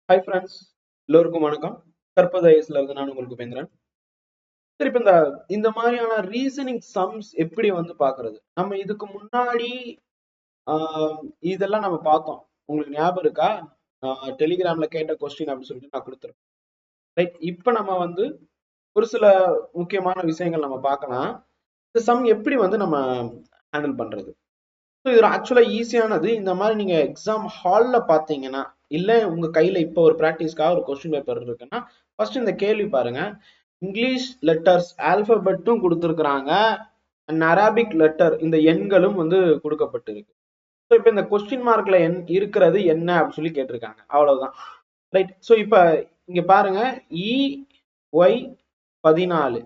Hi friends, எல்லோருக்கும் வணக்கம். கற்பது ஐஎஸ்ல இருந்து நான் உங்களுக்கு பேசுறேன். சரி, இப்ப இந்த இந்த மாதிரியான ரீசனிங் சம்ஸ் எப்படி வந்து பாக்குறது? நம்ம இதுக்கு முன்னாடி ஆஹ், இதெல்லாம் நம்ம பார்த்தோம். உங்களுக்கு ஞாபகம் இருக்கா? டெலிகிராம்ல கேட்ட கொஸ்டின் அப்படின்னு சொல்லிட்டு நான் கொடுத்துருக்கேன். ரைட், இப்ப நம்ம வந்து ஒரு சில முக்கியமான விஷயங்கள் நம்ம பார்க்கலாம். இந்த சம் எப்படி வந்து நம்ம ஹேண்டில் பண்றது? ஸோ இது ஆக்சுவலா ஈஸியானது. இந்த மாதிரி நீங்க எக்ஸாம் ஹால்ல பாத்தீங்கன்னா, இல்ல உங்க கையில இப்போ ஒரு பிராக்டிஸ்க்காக ஒரு கொஸ்டின் பேப்பர் இருக்குன்னா, ஃபர்ஸ்ட் இந்த கேள்வி பாருங்க. இங்கிலீஷ் லெட்டர்ஸ் ஆல்பபெட்டும் கொடுத்துருக்குறாங்க, அண்ட் அரபிக் லெட்டர் இந்த எண்களும் வந்து கொடுக்கப்பட்டிருக்கு. ஸோ இப்போ இந்த கொஸ்டின் மார்க்ல இருக்கிறது என்ன அப்படின்னு சொல்லி கேட்டிருக்காங்க, அவ்வளவுதான். ரைட். ஸோ இப்போ இங்க பாருங்க, இ ஒய் 14,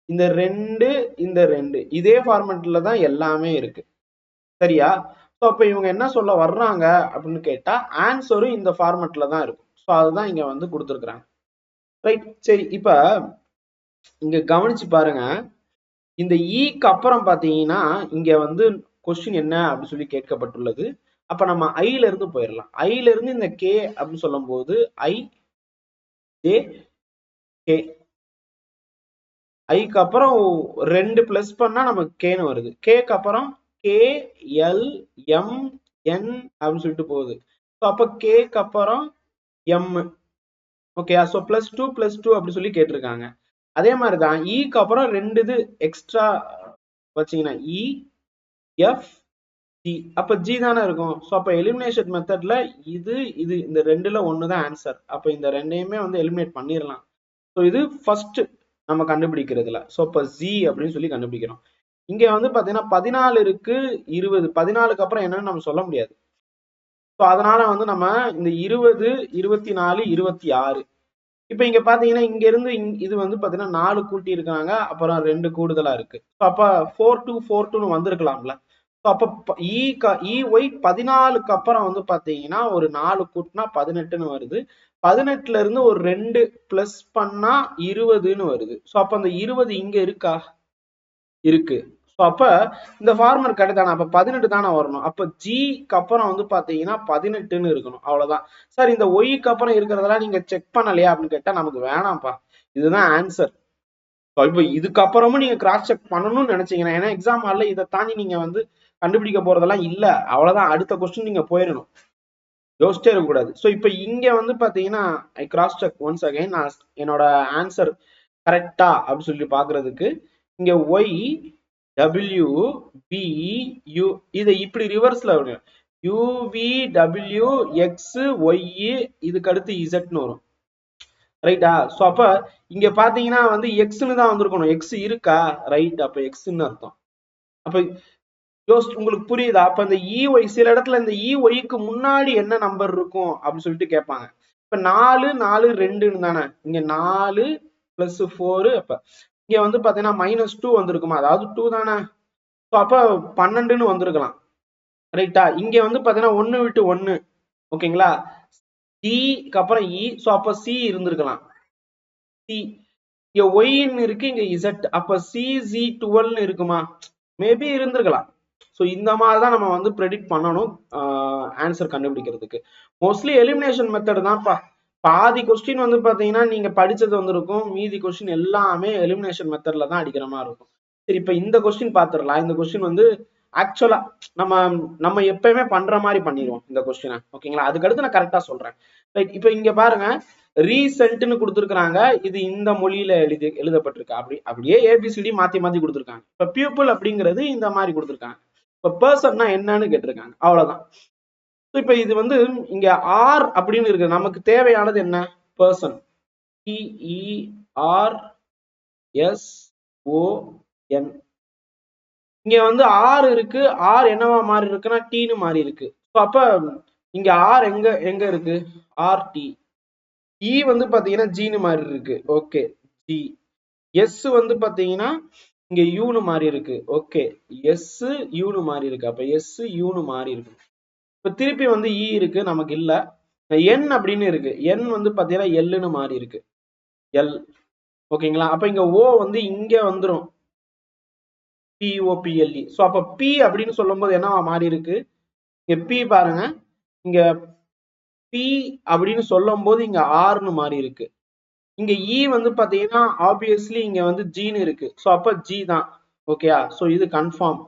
இந்த ரெண்டு, இந்த ரெண்டு இதே ஃபார்மெட்ல தான் எல்லாமே இருக்கு. சரியா? ஸோ அப்ப இவங்க என்ன சொல்ல வர்றாங்க அப்படின்னு கேட்டா, ஆன்சரும் இந்த ஃபார்மெட்ல தான் இருக்கும். ஸோ அதுதான் இங்க வந்து கொடுத்துருக்குறாங்க. ரைட். சரி, இப்ப இங்க கவனிச்சு பாருங்க. இந்த ஈக்கு அப்புறம் பாத்தீங்கன்னா இங்க வந்து கொஸ்டின் என்ன அப்படின்னு சொல்லி கேட்கப்பட்டுள்ளது. அப்ப நம்ம ஐல இருந்து போயிடலாம். ஐல இருந்து இந்த கே அப்படின்னு சொல்லும் போது ஐ ஜே கே, ஐக்கு அப்புறம் ரெண்டு பிளஸ் பண்ணா நமக்கு கேன்னு வருது. கேக்கு அப்புறம் கே எல் எம் என் அப்படின்னு சொல்லிட்டு போகுது. ஸோ அப்ப கேக்கு அப்புறம் எம். ஓகே, ஸோ +2 அப்படி சொல்லி கேட்டிருக்காங்க. அதே மாதிரி தான் ஈக்கு அப்புறம் ரெண்டு இது எக்ஸ்ட்ரா வச்சீங்கன்னா இ எஃப் ஜி, அப்ப ஜி தானே இருக்கும். ஸோ அப்ப எலிமினேஷன் மெத்தட்ல இது இது இந்த ரெண்டுல ஒண்ணுதான் ஆன்சர். அப்ப இந்த ரெண்டையுமே வந்து எலிமினேட் பண்ணிடலாம். ஸோ இது ஃபர்ஸ்ட் நம்ம கண்டுபிடிக்கிறதுல. ஸோ இப்ப ஜி அப்படின்னு சொல்லி கண்டுபிடிக்கிறோம். இங்க வந்து பாத்தீங்கன்னா 14 இருக்கு, 20. 14க்கு அப்புறம் என்னன்னு நம்ம சொல்ல முடியாது. ஸோ அதனால வந்து நம்ம இந்த 20, 24, 26. இப்ப இங்க பாத்தீங்கன்னா இங்க இருந்து இது வந்து பாத்தீங்கன்னா 4 கூட்டி இருக்காங்க, அப்புறம் 2 கூடுதலா இருக்கு. அப்ப 4 2 வந்திருக்கலாம்ல. அப்ப இ ஒய் 14க்கு அப்புறம் வந்து பாத்தீங்கன்னா ஒரு 4 கூட்டினா 18ன்னு வருது. 18ல இருந்து ஒரு 2 பிளஸ் பண்ணா 20ன்னு வருது. ஸோ அப்ப அந்த 20 இங்க இருக்கா? இருக்கு. ஸோ அப்ப இந்த ஃபார்மர் கரெக்ட் தானே? அப்ப 18 தானே வரணும். அப்ப ஜிக்கு அப்புறம் வந்து பாத்தீங்கன்னா 18ன்னு இருக்கணும். அவ்வளவுதான். சார், இந்த ஒய்க்கு அப்புறம் இருக்கிறதெல்லாம் நீங்க செக் பண்ணலையா அப்படின்னு கேட்டா நமக்கு வேணாம்ப்பா, இதுதான் ஆன்சர். இப்போ இதுக்கப்புறமும் நீங்க கிராஸ் செக் பண்ணணும்னு நினைச்சீங்கன்னா, ஏன்னா எக்ஸாம் ஹால்ல இதை தாண்டி நீங்க வந்து கண்டுபிடிக்க போறதெல்லாம் இல்ல, அவ்வளவுதான். அடுத்த கொஸ்டின் நீங்க போயிடணும், யோசிச்சே இருக்கக்கூடாது. ஸோ இப்போ இங்க வந்து பாத்தீங்கன்னா ஐ கிராஸ் செக் ஒன்ஸ் அகைன், நான் என்னோட ஆன்சர் கரெக்டா அப்படின்னு சொல்லி பாக்குறதுக்கு இங்க ஒய் டபிள்யூ பி யூ, இதை இப்படி ரிவர்ஸ்ல வரும். யூவி டபிள்யூ எக்ஸ் ஒய், இதுக்கு அடுத்து இசட்னு வரும். ரைட்டா? ஸோ அப்ப இங்க பாத்தீங்கன்னா வந்து எக்ஸ்னு தான் வந்திருக்கணும். எக்ஸ் இருக்கா? ரைட், அப்ப எக்ஸ்ன்னு அர்த்தம். அப்ப உங்களுக்கு புரியுதா? அப்ப இந்த இஒய் சில இடத்துல இந்த இஒய்க்கு முன்னாடி என்ன நம்பர் இருக்கும் அப்படின்னு சொல்லிட்டு கேட்பாங்க. இப்ப 4 4 2ன்னு தானே, இங்க 4 பிளஸ் 4, அப்ப இங்க வந்து பாத்தீங்கன்னா -2 வந்திருக்குமா, அதாவது 2 தானே. அப்ப 12ன்னு வந்திருக்கலாம். ரைட்டா? இங்க வந்து பாத்தீங்கன்னா 1 விட்டு 1. ஓகேங்களா? டிக்கு அப்புறம் இ, ஸோ அப்ப சி இருந்திருக்கலாம். சி, இங்க ஒய்ன்னு இருக்கு, இங்க இசட், அப்ப CZ12 இருக்குமா? மேபி இருந்திருக்கலாம். ஸோ இந்த மாதிரி தான் நம்ம வந்து ப்ரெடிக்ட் பண்ணணும் ஆன்சர் கண்டுபிடிக்கிறதுக்கு. மோஸ்ட்லி எலிமினேஷன் மெத்தட் தான்ப்பா. பாதி கொஸ்டின் வந்து பாத்தீங்கன்னா நீங்க படிச்சது வந்திருக்கும், மீதி கொஸ்டின் எல்லாமே எலிமினேஷன் மெத்தட்ல தான் அடிக்கிற மாதிரி இருக்கும். சரி, இப்ப இந்த கொஸ்டின் பாத்துடலாம். இந்த கொஸ்டின் வந்து ஆக்சுவலா நம்ம நம்ம எப்பயுமே பண்ற மாதிரி பண்ணிடுவோம் இந்த கொஸ்டினை. ஓகேங்களா? அதுக்கடுத்து நான் கரெக்டா சொல்றேன். ரைட். இப்ப இங்க பாருங்க, ரீசென்ட்னு கொடுத்துருக்காங்க. இது இந்த மொழியில எழுதப்பட்டிருக்கு. அப்படியே ஏபிசிடி மாத்தி மாத்தி கொடுத்துருக்காங்க. இப்ப பியூப்பிள் அப்படிங்கிறது இந்த மாதிரி கொடுத்துருக்காங்க. இப்ப பர்சன்னா என்னன்னு கேட்டிருக்காங்க, அவ்வளவுதான். இப்ப இது வந்து இங்க ஆர் அப்படின்னு இருக்கு. நமக்கு தேவையானது என்ன? பர்சன். PERSON. இங்க வந்து ஆர் இருக்கு. ஆர் என்னவா மாறி இருக்குன்னா டீன்னு மாறி இருக்கு. அப்ப இங்க ஆர் எங்க எங்க இருக்கு? RT. இ வந்து பாத்தீங்கன்னா ஜீனு மாறி இருக்கு. Okay, G. எஸ் வந்து பாத்தீங்கன்னா இங்க யூனு மாறி இருக்கு. ஓகே, எஸ் யூனு மாறி இருக்கு. அப்ப எஸ் யூனு மாறி இருக்கு. இப்ப திருப்பி வந்து இ இருக்கு, நமக்கு இல்ல. என் அப்படின்னு இருக்கு. என் வந்து பாத்தீங்கன்னா எல்லுன்னு மாறி இருக்கு. எல். ஓகேங்களா? அப்ப இங்க ஓ வந்து இங்க வந்துரும். POPLE. ஸோ அப்ப பி அப்படின்னு சொல்லும் போது என்னவா மாறி இருக்கு? இங்க பி பாருங்க, இங்க பி அப்படின்னு சொல்லும் போது இங்க ஆர்னு மாறி இருக்கு. இங்க இ வந்து பாத்தீங்கன்னா ஆப்வியஸ்லி இங்க வந்து ஜின்னு இருக்கு. ஸோ அப்ப ஜி தான். ஓகேயா? ஸோ இது கன்ஃபார்ம்.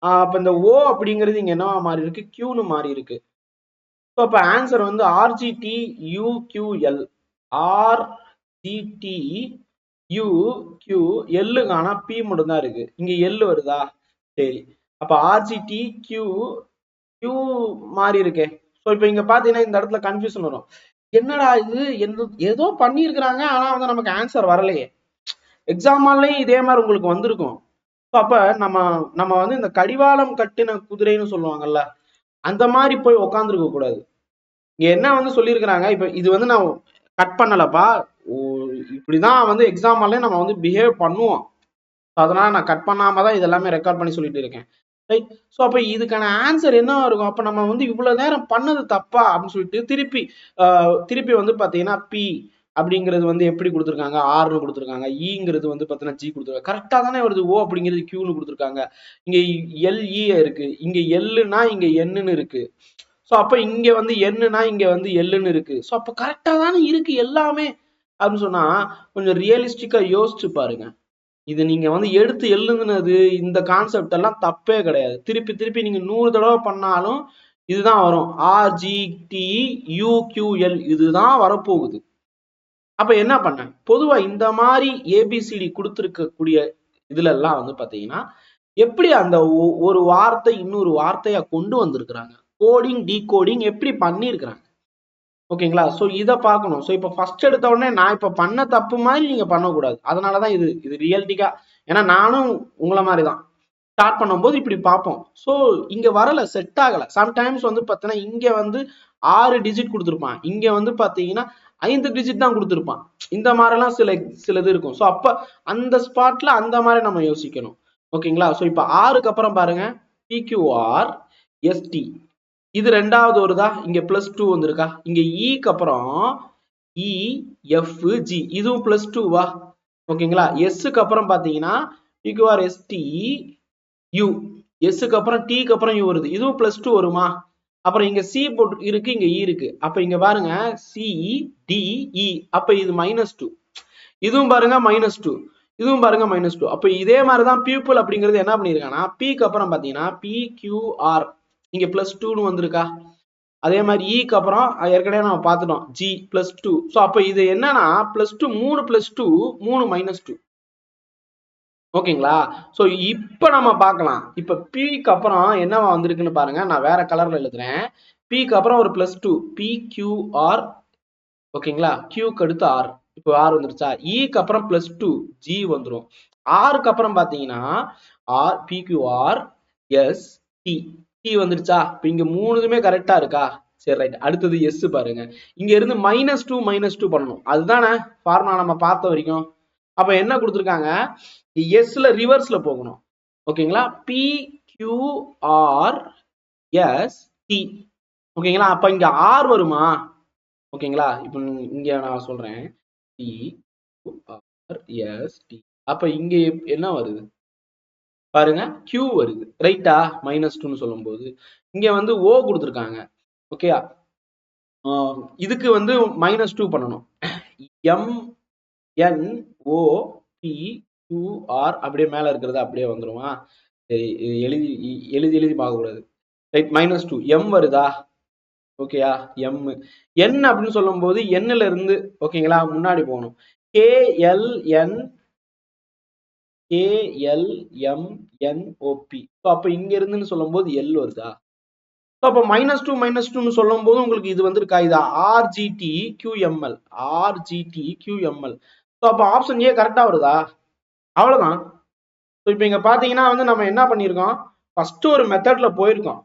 அப்ப இந்த ஓ அப்படிங்கிறது இங்க என்னவா மாறி இருக்கு? கியூன்னு மாறி இருக்கு. ஸோ அப்ப ஆன்சர் வந்து RGD UQL. RGD U Q எல்லுக்கான பி மட்டும் தான் இருக்கு. இங்க எல் வருதா? சரி. அப்ப ஆர்ஜிடி கியூ கியூ மாறி இருக்கே. ஸோ இப்ப இங்க பாத்தீங்கன்னா இந்த இடத்துல கன்ஃபியூஷன் வரும். என்னடா இது ஏதோ பண்ணியிருக்கிறாங்க, ஆனா வந்து நமக்கு ஆன்சர் வரலையே. எக்ஸாம் ஹால்லையும் இதே மாதிரி உங்களுக்கு வந்திருக்கும். அப்ப நம்ம நம்ம வந்து இந்த கடிவாளம் கட்டின குதிரைன்னு சொல்லுவாங்கல்ல, அந்த மாதிரி போய் உக்காந்துருக்க கூடாது. இங்க என்ன வந்து சொல்லியிருக்கிறாங்க, இப்ப இது வந்து நான் கட் பண்ணலப்பா, இப்படிதான் வந்து எக்ஸாம் ஹால்ல நம்ம வந்து பிஹேவ் பண்ணுவோம். அதனால நான் கட் பண்ணாம தான் இதெல்லாமே ரெக்கார்ட் பண்ணி சொல்லிட்டு இருக்கேன். ரைட். ஸோ அப்ப இதுக்கான ஆன்சர் என்னவா இருக்கும்? அப்ப நம்ம வந்து இவ்வளவு நேரம் பண்ணது தப்பா அப்படின்னு சொல்லிட்டு திருப்பி வந்து பாத்தீங்கன்னா பி அப்படிங்கிறது வந்து எப்படி கொடுத்துருக்காங்க? ஆர்னு கொடுத்துருக்காங்க. ஈங்கிறது வந்து பாத்தீங்கன்னா ஜி கொடுத்துருக்காங்க. கரெக்டா தானே வருது. ஓ அப்படிங்கிறது கியூன்னு கொடுத்துருக்காங்க. இங்க எல்இ இருக்கு, இங்க எல்லுனா இங்க என்னன்னு இருக்கு. ஸோ அப்ப இங்க வந்து என்னன்னா இங்க வந்து எல்லுன்னு இருக்கு. ஸோ அப்ப கரெக்டா தானே இருக்கு எல்லாமே அப்படின்னு சொன்னா கொஞ்சம் ரியலிஸ்டிக்கா யோசிச்சு பாருங்க. இது நீங்க வந்து எடுத்து எழுதுனது இந்த கான்செப்ட் எல்லாம் தப்பே கிடையாது. திருப்பி திருப்பி நீங்க 100 தடவை பண்ணாலும் இதுதான் வரும். ஆர்ஜிடி யூக்யூஎல் இதுதான் வரப்போகுது. அப்ப என்ன பண்ண? பொதுவா இந்த மாதிரி ஏபிசிடி கொடுத்துருக்கக்கூடிய இதுல எல்லாம் வந்து பாத்தீங்கன்னா எப்படி அந்த ஒரு வார்த்தை இன்னொரு வார்த்தையா கொண்டு வந்திருக்கிறாங்க, கோடிங் டீகோடிங் எப்படி பண்ணிருக்கிறாங்க. ஓகேங்களா? சோ இத பார்க்கணும். சோ இப்ப ஃபர்ஸ்ட் எடுத்த உடனே நான் இப்ப பண்ண தப்பு மாதிரி நீங்க பண்ணக்கூடாது. அதனாலதான் இது ரியல்டிக்கா. ஏன்னா நானும் உங்களை மாதிரி தான் ஸ்டார்ட் பண்ணும்போது இப்படி பார்ப்போம். ஸோ இங்க வரல, செட் ஆகல. சம்டைம்ஸ் வந்து பார்த்தீங்கன்னா இங்க வந்து 6 டிஜிட் கொடுத்துருப்பான், இங்க வந்து பாத்தீங்கன்னா 5 டிஜிட் தான் கொடுத்துருப்பான். இந்த மாதிரிலாம் சிலது இருக்கும். ஸோ அப்ப அந்த ஸ்பாட்ல அந்த மாதிரி நம்ம யோசிக்கணும். ஓகேங்களா? ஸோ இப்ப ஆறுக்கு அப்புறம் பாருங்க, பிக்யூஆர் எஸ்டி இது ரெண்டாவது வருதா? இங்க +2 வந்திருக்கா? இங்க ஈக்கு அப்புறம் இ எஃப் ஜி இதுவும் +2வா? ஓகேங்களா? எஸ்க்கு அப்புறம் பாத்தீங்கன்னா பிக்யூஆர் எஸ்டி யூ, எஸ்க்கு அப்புறம் டீக்கு அப்புறம் யூ வருது, இதுவும் +2 வருமா? அப்புறம் இங்க சி போட்டு இருக்கு, இங்க இ இருக்கு. அப்ப இங்க பாருங்க சி டி இ, அப்ப இது -2. இதுவும் பாருங்க -2, இதுவும் பாருங்க -2. அப்ப இதே மாதிரிதான் பீப்புள் அப்படிங்கிறது என்ன பண்ணிருக்காங்கன்னா பிக்கு அப்புறம் பாத்தீங்கன்னா PQR இங்க +2ன்னு வந்திருக்கா? அதே மாதிரி ஈக்கு அப்புறம் ஏற்கனவே நம்ம பார்த்துட்டோம் ஜி +2. ஸோ அப்ப இது என்னன்னா +2 3 +2 3 -2. ஓகேங்களா? ஸோ இப்ப நம்ம பார்க்கலாம். இப்ப பிக்கு அப்புறம் என்னவா வந்திருக்குன்னு பாருங்க. நான் வேற கலர்ல எழுதுறேன். பிக்கு அப்புறம் ஒரு +2 PQR. ஓகேங்களா? கியூக்கு அடுத்து ஆர். இப்போ ஆர் வந்துருச்சா? ஈக்கு அப்புறம் +2 ஜி வந்துடும். ஆருக்கு அப்புறம் பாத்தீங்கன்னா R PQR S T, T வந்துருச்சா? இப்ப இங்க 3மே கரெக்டா இருக்கா? சரி ரைட். அடுத்தது எஸ் பாருங்க. இங்க இருந்து -2 பண்ணணும். அதுதானே ஃபார்முலா நம்ம பார்த்த வரைக்கும். அப்ப என்ன கொடுத்துருக்காங்க? எஸ்ல ரிவர்ஸ்ல போகணும். ஓகேங்களா? PQR S T. ஓகேங்களா? அப்ப இங்க ஆர் வருமா? ஓகேங்களா? இப்ப இங்க நான் சொல்றேன் PQRST. அப்ப இங்க என்ன வருது பாருங்க, Q வருது. ரைட்டா? -2ன்னு சொல்லும் போது இங்க வந்து O கொடுத்துருக்காங்க. ஓகேயா? இதுக்கு வந்து -2 பண்ணணும். MNOPQR அப்படியே மேல இருக்கிறது அப்படியே வந்துருமா? சரி, எழுதி எழுதி எழுதி பார்க்க கூடாது. ரைட். -2 M வருதா? ஓகேயா? எம் என் அப்படின்னு சொல்லும் போது எண்ணுல இருந்து ஓகேங்களா முன்னாடி போகணும். KLMNOP. அப்ப இங்க இருந்துன்னு சொல்லும் போது எல் வருதா? அப்ப -2 சொல்லும் போது உங்களுக்கு இது வந்திருக்கா? இது RGT QML. RGT QML. அப்ப ஆப்ஷன் ஏ கரெக்டா வருதா? அவ்வளவுதான். இப்ப இங்க பாத்தீங்கன்னா வந்து நம்ம என்ன பண்ணிருக்கோம், ஃபர்ஸ்ட் ஒரு மெத்தட்ல போயிருக்கோம்.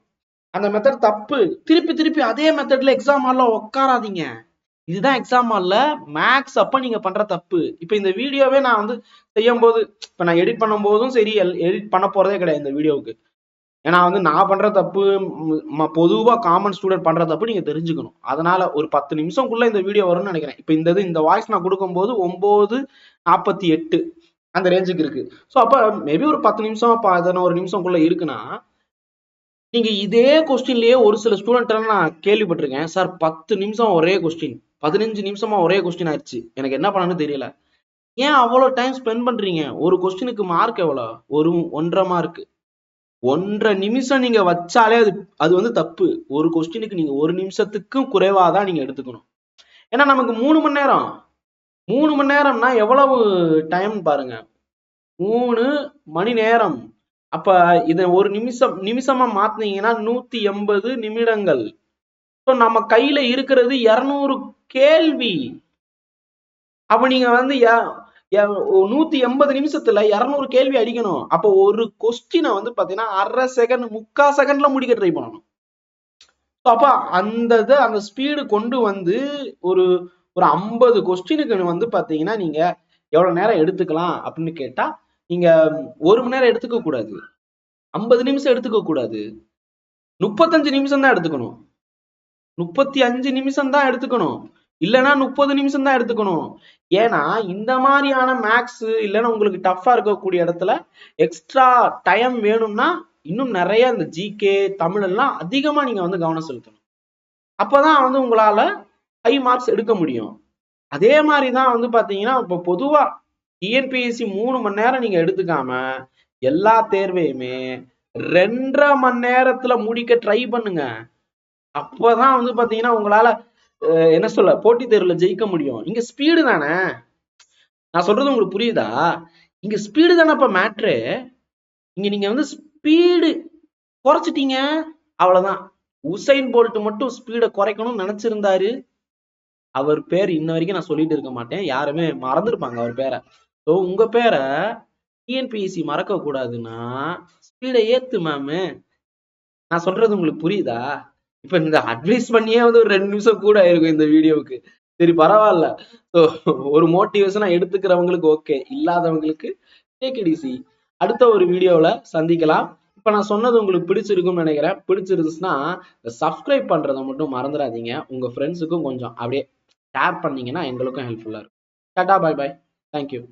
அந்த மெத்தட் தப்பு. திருப்பி திருப்பி அதே மெத்தட்ல எக்ஸாம் ஹால்ல உட்காராதீங்க. இதுதான் எக்ஸாம் ஹால்ல மேக்ஸ் அப்ப நீங்க பண்ற தப்பு. இப்ப இந்த வீடியோவே நான் வந்து செய்யும் போது, இப்ப நான் எடிட் பண்ணும் போதும் சரி, எடிட் பண்ண போறதே கிடையாது இந்த வீடியோவுக்கு. ஏன்னா வந்து நான் பண்ற தப்பு பொதுவா காமன் ஸ்டூடெண்ட் பண்ற தப்பு நீங்க தெரிஞ்சுக்கணும். அதனால ஒரு 10 நிமிஷம்குள்ள இந்த வீடியோ வரும்னு நினைக்கிறேன். இப்ப இந்த வாய்ஸ் நான் கொடுக்கும் போது 9:48 அந்த ரேஞ்சுக்கு இருக்கு. ஸோ அப்ப மேபி ஒரு 10 நிமிஷம் 11 நிமிஷம்குள்ள இருக்குன்னா நீங்க இதே கொஸ்டின்லயே ஒரு சில ஸ்டூடெண்ட் எல்லாம் நான் கேள்விப்பட்டிருக்கேன், சார் 10 நிமிஷம் ஒரே கொஸ்டின், 15 நிமிஷமா ஒரே கொஸ்டின் ஆயிடுச்சு, எனக்கு என்ன பண்ணணும்னு தெரியல. ஏன் அவ்வளவு டைம் ஸ்பெண்ட் பண்றீங்க? ஒரு கொஸ்டினுக்கு மார்க் எவ்வளவு? ஒரு 1.5 மார்க். 1.5 நிமிஷம் நீங்க வச்சாலே அது வந்து தப்பு. ஒரு கொஸ்டினுக்கு நீங்க 1 நிமிஷத்துக்கும் குறைவாதான் நீங்க எடுத்துக்கணும். ஏன்னா நமக்கு 3 மணி நேரம், 3 மணி நேரம்னா எவ்வளவு டைம் பாருங்க, 3 மணி நேரம். அப்ப இத ஒரு நிமிஷமா மாத்தினீங்கன்னா 180 நிமிடங்கள். நம்ம கையில இருக்கிறது 200 கேள்வி. அப்ப நீங்க வந்து 180 நிமிஷத்துல 200 கேள்வி அடிக்கணும். அப்ப ஒரு கொஸ்டினை வந்து பாத்தீங்கன்னா 1/2 செகண்ட் 3/4 செகண்ட்ல முடிக்க ட்ரை பண்ணணும். அப்ப அந்த ஸ்பீடு கொண்டு வந்து ஒரு 50 கொஸ்டினுக்கு வந்து பாத்தீங்கன்னா நீங்க எவ்வளவு நேரம் எடுத்துக்கலாம் அப்படின்னு கேட்டா, நீங்க 1 மணி நேரம் எடுத்துக்க கூடாது, 50 நிமிஷம் எடுத்துக்க கூடாது, 35 நிமிஷம் தான் எடுத்துக்கணும், 35 நிமிஷம் தான் எடுத்துக்கணும், இல்லைன்னா 30 நிமிஷம் தான் எடுத்துக்கணும். ஏன்னா இந்த மாதிரியான மேக்ஸ் இல்லைன்னா உங்களுக்கு டஃபா இருக்கக்கூடிய இடத்துல எக்ஸ்ட்ரா டைம் வேணும்னா இன்னும் நிறைய இந்த ஜிகே தமிழ் எல்லாம் அதிகமா நீங்க வந்து கவனம் செலுத்தணும். அப்பதான் வந்து உங்களால ஹை மார்க்ஸ் எடுக்க முடியும். அதே மாதிரிதான் வந்து பாத்தீங்கன்னா இப்ப பொதுவா டிஎன்பிஎஸ்சி 3 மணி நேரம் நீங்க எடுத்துக்காம எல்லா தேர்வையுமே 2.5 மணி நேரத்துல முடிக்க ட்ரை பண்ணுங்க. அப்பதான் வந்து பாத்தீங்கன்னா உங்களால என்ன சொல்ல போட்டித் தேர்வுல ஜெயிக்க முடியும். இங்க ஸ்பீடு தானே, நான் சொல்றது உங்களுக்கு புரியுதா? இங்க ஸ்பீடு தானே இப்ப மேட்ரு. இங்க நீங்க வந்து ஸ்பீடு குறைச்சிட்டீங்க, அவ்வளவுதான். உசைன் போல்ட் மட்டும் ஸ்பீடை குறைக்கணும்னு நினைச்சிருந்தாரு, அவர் பேர் இன்ன வரைக்கும் நான் சொல்லிட்டு இருக்க மாட்டேன், யாருமே மறந்துருப்பாங்க அவர் பேரை. ஸோ உங்க பேரை டிஎன்பிஎஸ்சி மறக்க கூடாதுன்னா ஸ்பீடை ஏத்து மேமு. நான் சொல்றது உங்களுக்கு புரியுதா? இப்ப இந்த அட்வைஸ் பண்ணியே வந்து ஒரு 2 நிமிஷம் கூட ஆயிருக்கும் இந்த வீடியோவுக்கு. சரி பரவாயில்ல, ஒரு மோட்டிவேஷனா எடுத்துக்கிறவங்களுக்கு ஓகே, இல்லாதவங்களுக்கு டேக் இட் ஈஸி. அடுத்த ஒரு வீடியோல சந்திக்கலாம். இப்ப நான் சொன்னது உங்களுக்கு பிடிச்சிருக்கும்னு நினைக்கிறேன். பிடிச்சிருந்துச்சுன்னா சப்ஸ்கிரைப் பண்றதை மட்டும் மறந்துடாதீங்க. உங்க ஃப்ரெண்ட்ஸுக்கும் கொஞ்சம் அப்படியே ஷேர் பண்ணீங்கன்னா எங்களுக்கும் ஹெல்ப்ஃபுல்லா இருக்கும். டாடா, பாய் பாய், தேங்க்யூ.